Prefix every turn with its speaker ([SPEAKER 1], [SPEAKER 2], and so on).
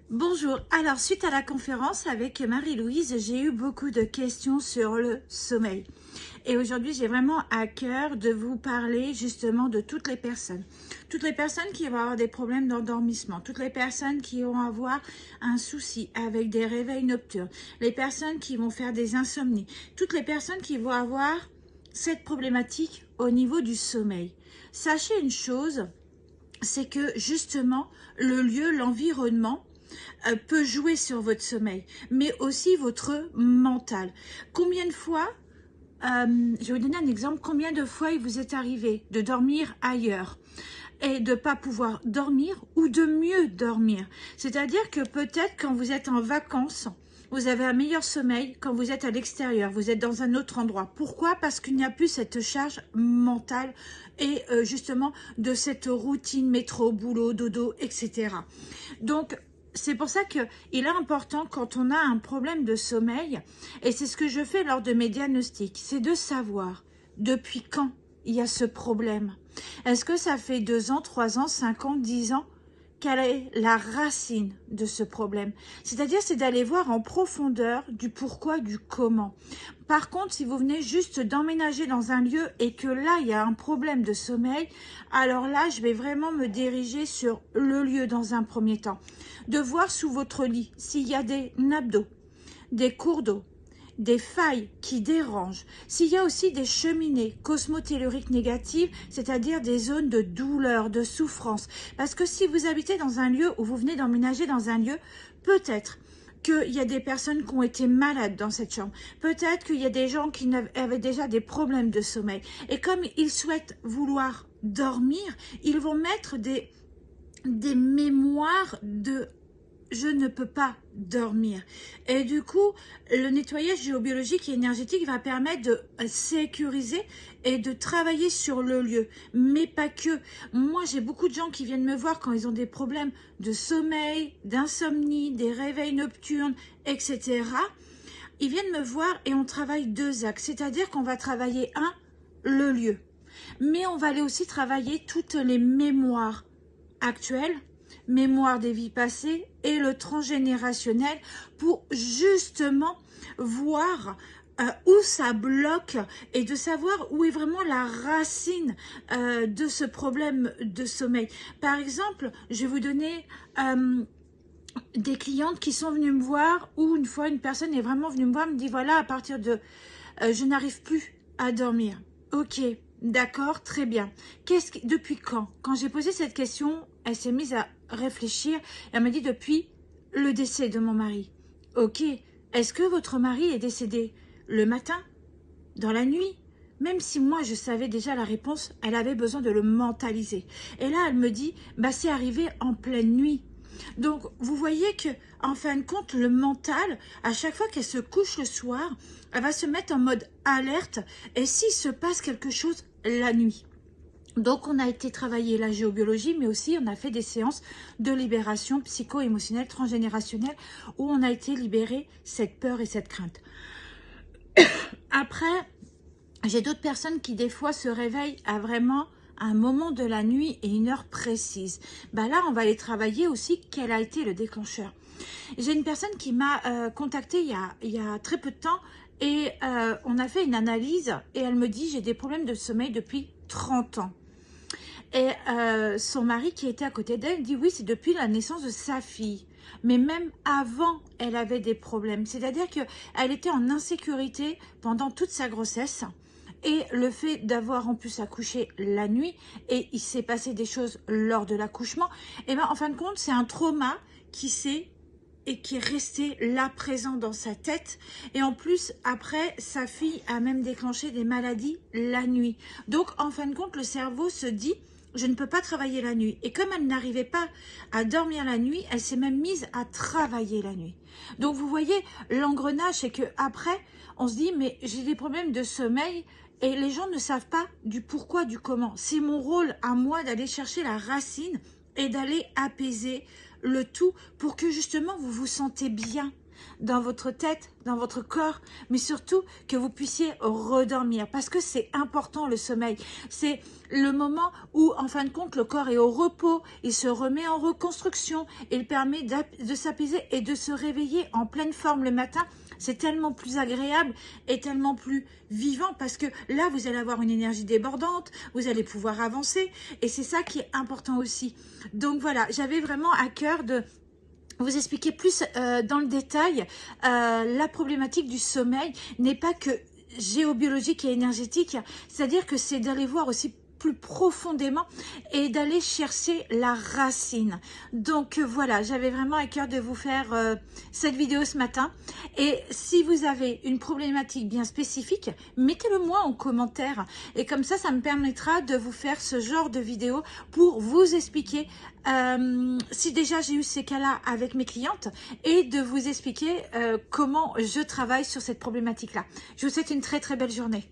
[SPEAKER 1] Bonjour, alors suite à la conférence avec Marie-Louise, j'ai eu beaucoup de questions sur le sommeil. Et aujourd'hui, j'ai vraiment à cœur de vous parler justement de toutes les personnes. Toutes les personnes qui vont avoir des problèmes d'endormissement, toutes les personnes qui vont avoir un souci avec des réveils nocturnes, les personnes qui vont faire des insomnies, toutes les personnes qui vont avoir cette problématique au niveau du sommeil. Sachez une chose, c'est que justement, le lieu, l'environnement, peut jouer sur votre sommeil, mais aussi votre mental. Combien de fois, je vais vous donner un exemple, combien de fois il vous est arrivé de dormir ailleurs et de ne pas pouvoir dormir ou de mieux dormir. C'est-à-dire que peut-être quand vous êtes en vacances, vous avez un meilleur sommeil quand vous êtes à l'extérieur, vous êtes dans un autre endroit. Pourquoi? Parce qu'il n'y a plus cette charge mentale et justement de cette routine métro, boulot, dodo, etc. Donc, c'est pour ça qu'il est important quand on a un problème de sommeil, et c'est ce que je fais lors de mes diagnostics, c'est de savoir depuis quand il y a ce problème. Est-ce que ça fait 2 ans, 3 ans, 5 ans, 10 ans? Quelle est la racine de ce problème? C'est-à-dire, c'est d'aller voir en profondeur du pourquoi, du comment. Par contre, si vous venez juste d'emménager dans un lieu et que là, il y a un problème de sommeil, alors là, je vais vraiment me diriger sur le lieu dans un premier temps. De voir sous votre lit s'il y a des nappes d'eau, des cours d'eau, des failles qui dérangent, s'il y a aussi des cheminées cosmotelluriques négatives, c'est-à-dire des zones de douleur, de souffrance. Parce que si vous habitez dans un lieu ou vous venez d'emménager dans un lieu, peut-être qu'il y a des personnes qui ont été malades dans cette chambre. Peut-être qu'il y a des gens qui avaient déjà des problèmes de sommeil. Et comme ils souhaitent vouloir dormir, ils vont mettre des mémoires de je ne peux pas dormir. Et du coup, le nettoyage géobiologique et énergétique va permettre de sécuriser et de travailler sur le lieu. Mais pas que. Moi, j'ai beaucoup de gens qui viennent me voir quand ils ont des problèmes de sommeil, d'insomnie, des réveils nocturnes, etc. Ils viennent me voir et on travaille 2 axes. C'est-à-dire qu'on va travailler le lieu. Mais on va aller aussi travailler toutes les mémoires actuelles, mémoire des vies passées et le transgénérationnel pour justement voir où ça bloque et de savoir où est vraiment la racine de ce problème de sommeil. Par exemple, je vais vous donner des clientes qui sont venues me voir où une fois une personne est vraiment venue me voir, me dit voilà, à partir de je n'arrive plus à dormir. Ok, d'accord, très bien. Depuis quand? Quand j'ai posé cette question, elle s'est mise à réfléchir. Elle m'a dit depuis le décès de mon mari. Ok, est-ce que votre mari est décédé le matin, dans la nuit? Même si moi je savais déjà la réponse, elle avait besoin de le mentaliser. Et là, elle me dit, bah c'est arrivé en pleine nuit. Donc, vous voyez que, en fin de compte, le mental, à chaque fois qu'elle se couche le soir, elle va se mettre en mode alerte. Et s'il se passe quelque chose la nuit. Donc, on a été travailler la géobiologie, mais aussi on a fait des séances de libération psycho-émotionnelle transgénérationnelle où on a été libéré cette peur et cette crainte. Après, j'ai d'autres personnes qui, des fois, se réveillent à vraiment un moment de la nuit et une heure précise. Bah là, on va aller travailler aussi quel a été le déclencheur. J'ai une personne qui m'a contactée il y a très peu de temps et on a fait une analyse et elle me dit j'ai des problèmes de sommeil depuis 30 ans. Et son mari qui était à côté d'elle dit oui, c'est depuis la naissance de sa fille. Mais même avant, elle avait des problèmes. C'est-à-dire qu'elle était en insécurité pendant toute sa grossesse. Et le fait d'avoir en plus accouché la nuit, et il s'est passé des choses lors de l'accouchement, et bien en fin de compte, c'est un trauma qui est resté là présent dans sa tête. Et en plus, après, sa fille a même déclenché des maladies la nuit. Donc, en fin de compte, le cerveau se dit, je ne peux pas travailler la nuit. Et comme elle n'arrivait pas à dormir la nuit, elle s'est même mise à travailler la nuit. Donc, vous voyez, l'engrenage, c'est que après, on se dit, mais j'ai des problèmes de sommeil. Et les gens ne savent pas du pourquoi, du comment. C'est mon rôle à moi d'aller chercher la racine et d'aller apaiser le tout pour que justement vous vous sentez bien. dans votre tête, dans votre corps, mais surtout que vous puissiez redormir, parce que c'est important le sommeil. C'est le moment où, en fin de compte, le corps est au repos, il se remet en reconstruction, il permet de s'apaiser et de se réveiller en pleine forme le matin. C'est tellement plus agréable et tellement plus vivant parce que là, vous allez avoir une énergie débordante, vous allez pouvoir avancer et c'est ça qui est important aussi. Donc voilà, j'avais vraiment à cœur de vous expliquer plus dans le détail. La problématique du sommeil n'est pas que géobiologique et énergétique, c'est-à-dire que c'est d'aller voir aussi plus profondément et d'aller chercher la racine. Donc voilà, j'avais vraiment à cœur de vous faire cette vidéo ce matin. Et si vous avez une problématique bien spécifique, mettez-le moi en commentaire. Et comme ça me permettra de vous faire ce genre de vidéo pour vous expliquer si déjà j'ai eu ces cas-là avec mes clientes et de vous expliquer comment je travaille sur cette problématique-là. Je vous souhaite une très très belle journée.